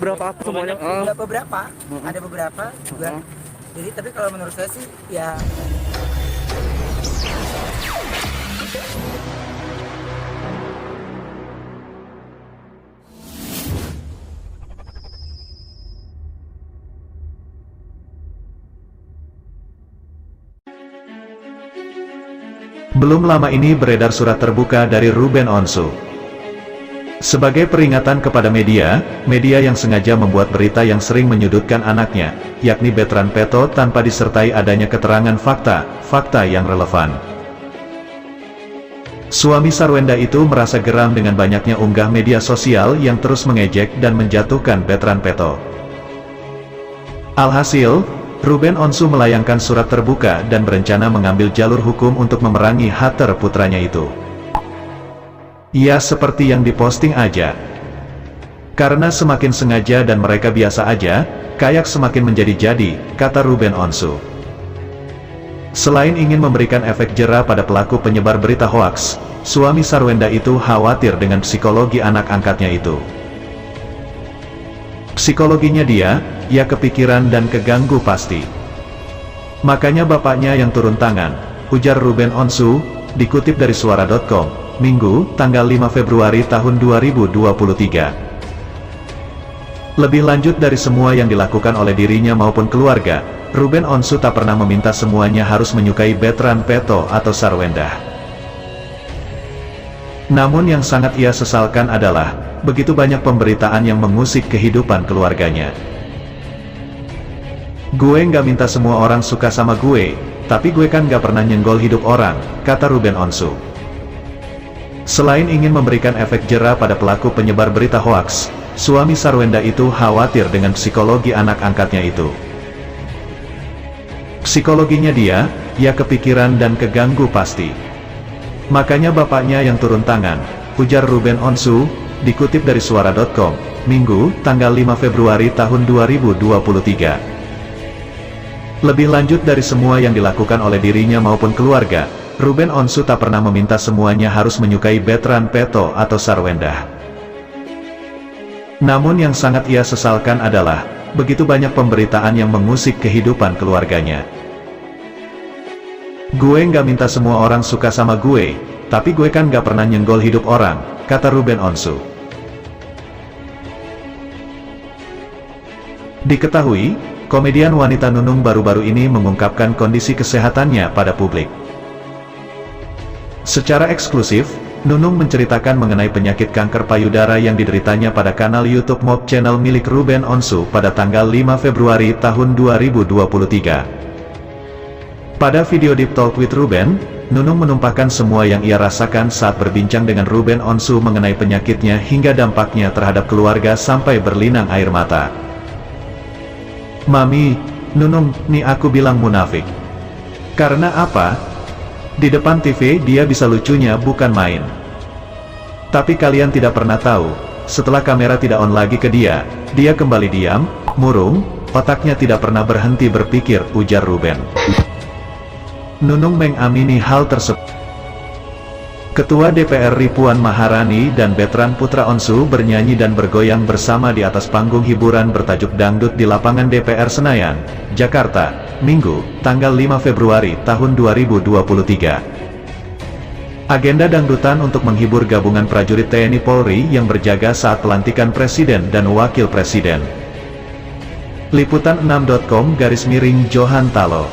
berapa semuanya? Ada beberapa, ada beberapa juga. Jadi tapi kalau menurut saya sih ya Belum lama ini beredar surat terbuka dari Ruben Onsu. Sebagai peringatan kepada media yang sengaja membuat berita yang sering menyudutkan anaknya, yakni Bertrand Peto tanpa disertai adanya keterangan fakta yang relevan. Suami Sarwenda itu merasa geram dengan banyaknya unggah media sosial yang terus mengejek dan menjatuhkan Bertrand Peto. Alhasil, Ruben Onsu melayangkan surat terbuka dan berencana mengambil jalur hukum untuk memerangi hater putranya itu. Ya seperti yang diposting aja. Karena semakin sengaja dan mereka biasa aja, kayak semakin menjadi-jadi, kata Ruben Onsu. Selain ingin memberikan efek jera pada pelaku penyebar berita hoaks, suami Sarwenda itu khawatir dengan psikologi anak angkatnya itu. Psikologinya dia, ya kepikiran dan keganggu pasti. Makanya bapaknya yang turun tangan, ujar Ruben Onsu, dikutip dari suara.com. Minggu, tanggal 5 Februari tahun 2023. Lebih lanjut dari semua yang dilakukan oleh dirinya maupun keluarga, Ruben Onsu tak pernah meminta semuanya harus menyukai Bertrand Peto atau Sarwenda. Namun yang sangat ia sesalkan adalah, begitu banyak pemberitaan yang mengusik kehidupan keluarganya. Gue nggak minta semua orang suka sama gue, tapi gue kan nggak pernah nyenggol hidup orang, kata Ruben Onsu. Selain ingin memberikan efek jera pada pelaku penyebar berita hoaks, suami Sarwenda itu khawatir dengan psikologi anak angkatnya itu. Psikologinya dia, ya kepikiran dan keganggu pasti. Makanya bapaknya yang turun tangan, ujar Ruben Onsu, dikutip dari suara.com, Minggu, tanggal 5 Februari tahun 2023. Lebih lanjut dari semua yang dilakukan oleh dirinya maupun keluarga, Ruben Onsu tak pernah meminta semuanya harus menyukai Bertrand Peto atau Sarwenda. Namun yang sangat ia sesalkan adalah, begitu banyak pemberitaan yang mengusik kehidupan keluarganya. Gue nggak minta semua orang suka sama gue, tapi gue kan nggak pernah nyenggol hidup orang, kata Ruben Onsu. Diketahui, komedian wanita Nunung baru-baru ini mengungkapkan kondisi kesehatannya pada publik. Secara eksklusif, Nunung menceritakan mengenai penyakit kanker payudara yang dideritanya pada kanal YouTube Mob Channel milik Ruben Onsu pada tanggal 5 Februari tahun 2023. Pada video Deep Talk with Ruben, Nunung menumpahkan semua yang ia rasakan saat berbincang dengan Ruben Onsu mengenai penyakitnya hingga dampaknya terhadap keluarga sampai berlinang air mata. Mami, Nunung, nih aku bilang munafik. Karena apa? Di depan TV dia bisa lucunya bukan main. Tapi kalian tidak pernah tahu, setelah kamera tidak on lagi ke dia kembali diam, murung, otaknya tidak pernah berhenti berpikir, ujar Ruben. Nunung mengamini hal tersebut. Ketua DPR Puan Maharani dan Bertrand Putra Onsu bernyanyi dan bergoyang bersama di atas panggung hiburan bertajuk Dangdut di lapangan DPR Senayan, Jakarta, Minggu, tanggal 5 Februari tahun 2023. Agenda dangdutan untuk menghibur gabungan prajurit TNI Polri yang berjaga saat pelantikan Presiden dan Wakil Presiden. Liputan 6.com/, Johan Talo.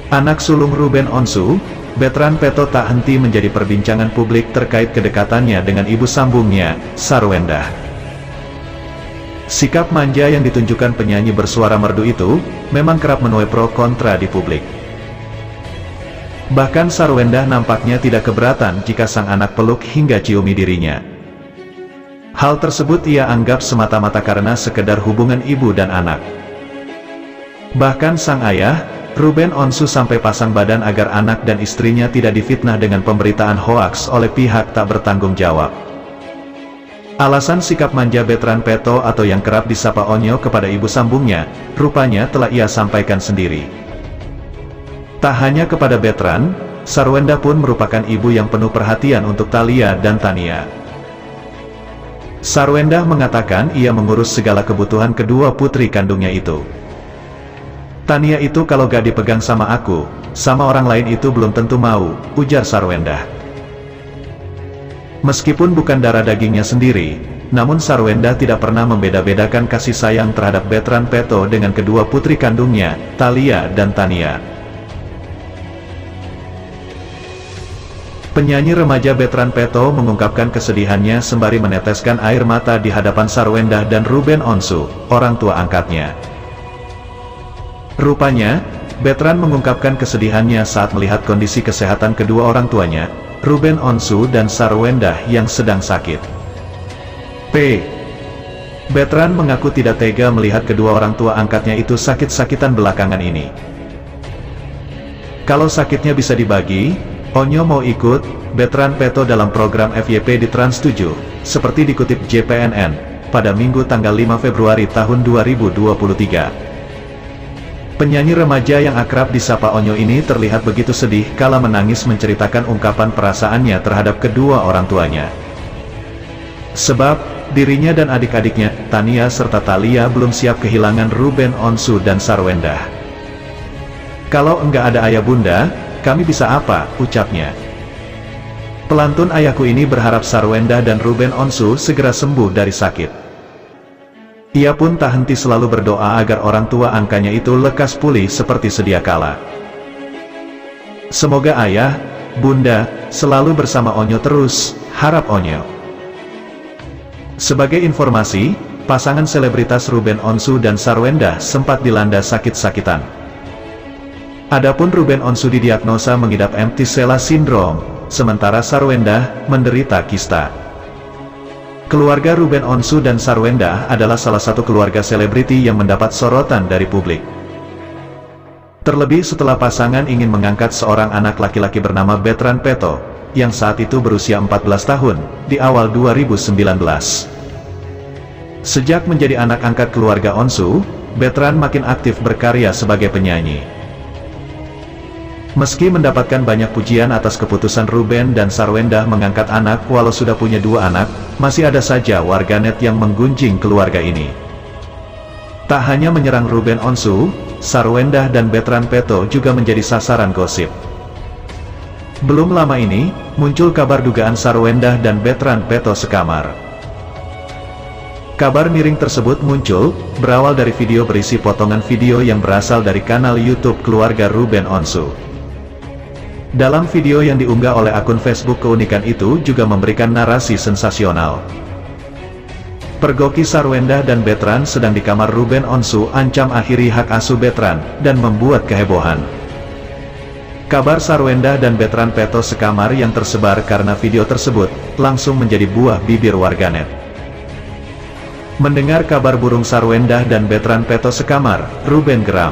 Anak sulung Ruben Onsu, Bertrand Peto tak henti menjadi perbincangan publik terkait kedekatannya dengan ibu sambungnya, Sarwenda. Sikap manja yang ditunjukkan penyanyi bersuara merdu itu, memang kerap menuai pro kontra di publik. Bahkan Sarwenda nampaknya tidak keberatan jika sang anak peluk hingga ciumi dirinya. Hal tersebut ia anggap semata-mata karena sekedar hubungan ibu dan anak. Bahkan sang ayah, Ruben Onsu sampai pasang badan agar anak dan istrinya tidak difitnah dengan pemberitaan hoaks oleh pihak tak bertanggung jawab. Alasan sikap manja Bertrand Peto atau yang kerap disapa Onyo kepada ibu sambungnya, rupanya telah ia sampaikan sendiri. Tak hanya kepada Bertrand, Sarwenda pun merupakan ibu yang penuh perhatian untuk Thalia dan Tania. Sarwendah mengatakan ia mengurus segala kebutuhan kedua putri kandungnya itu. Tania itu kalau gak dipegang sama aku, sama orang lain itu belum tentu mau, ujar Sarwendah. Meskipun bukan darah dagingnya sendiri, namun Sarwendah tidak pernah membeda-bedakan kasih sayang terhadap Betran Peto dengan kedua putri kandungnya, Thalia dan Tania. Penyanyi remaja Betran Peto mengungkapkan kesedihannya sembari meneteskan air mata di hadapan Sarwendah dan Ruben Onsu, orang tua angkatnya. Rupanya, Betran mengungkapkan kesedihannya saat melihat kondisi kesehatan kedua orang tuanya, Ruben Onsu dan Sarwendah yang sedang sakit. Betran mengaku tidak tega melihat kedua orang tua angkatnya itu sakit-sakitan belakangan ini. Kalau sakitnya bisa dibagi, Onyo mau ikut Betran Peto dalam program FYP di Trans 7, seperti dikutip JPNN, pada Minggu tanggal 5 Februari tahun 2023. Penyanyi remaja yang akrab disapa Onyo ini terlihat begitu sedih kala menangis menceritakan ungkapan perasaannya terhadap kedua orang tuanya. Sebab, dirinya dan adik-adiknya, Tania serta Thalia belum siap kehilangan Ruben Onsu dan Sarwendah. Kalau enggak ada ayah bunda, kami bisa apa, ucapnya. Pelantun ayahku ini berharap Sarwendah dan Ruben Onsu segera sembuh dari sakit. Ia pun tak henti selalu berdoa agar orang tua angkanya itu lekas pulih seperti sedia kala. Semoga ayah, bunda, selalu bersama Onyo terus, harap Onyo. Sebagai informasi, pasangan selebritas Ruben Onsu dan Sarwendah sempat dilanda sakit-sakitan. Adapun Ruben Onsu didiagnosa mengidap empty sella syndrome, sementara Sarwendah menderita kista. Keluarga Ruben Onsu dan Sarwendah adalah salah satu keluarga selebriti yang mendapat sorotan dari publik. Terlebih setelah pasangan ingin mengangkat seorang anak laki-laki bernama Betran Peto, yang saat itu berusia 14 tahun, di awal 2019. Sejak menjadi anak angkat keluarga Onsu, Betran makin aktif berkarya sebagai penyanyi. Meski mendapatkan banyak pujian atas keputusan Ruben dan Sarwendah mengangkat anak walau sudah punya dua anak, masih ada saja warganet yang menggunjing keluarga ini. Tak hanya menyerang Ruben Onsu, Sarwendah dan Betran Peto juga menjadi sasaran gosip. Belum lama ini, muncul kabar dugaan Sarwendah dan Betran Peto sekamar. Kabar miring tersebut muncul, berawal dari video berisi potongan video yang berasal dari kanal YouTube keluarga Ruben Onsu. Dalam video yang diunggah oleh akun Facebook keunikan itu juga memberikan narasi sensasional. Pergoki Sarwendah dan Betran sedang di kamar Ruben Onsu ancam akhiri hak asuh Betran, dan membuat kehebohan. Kabar Sarwendah dan Betran Peto sekamar yang tersebar karena video tersebut, langsung menjadi buah bibir warganet. Mendengar kabar burung Sarwendah dan Betran Peto sekamar, Ruben geram.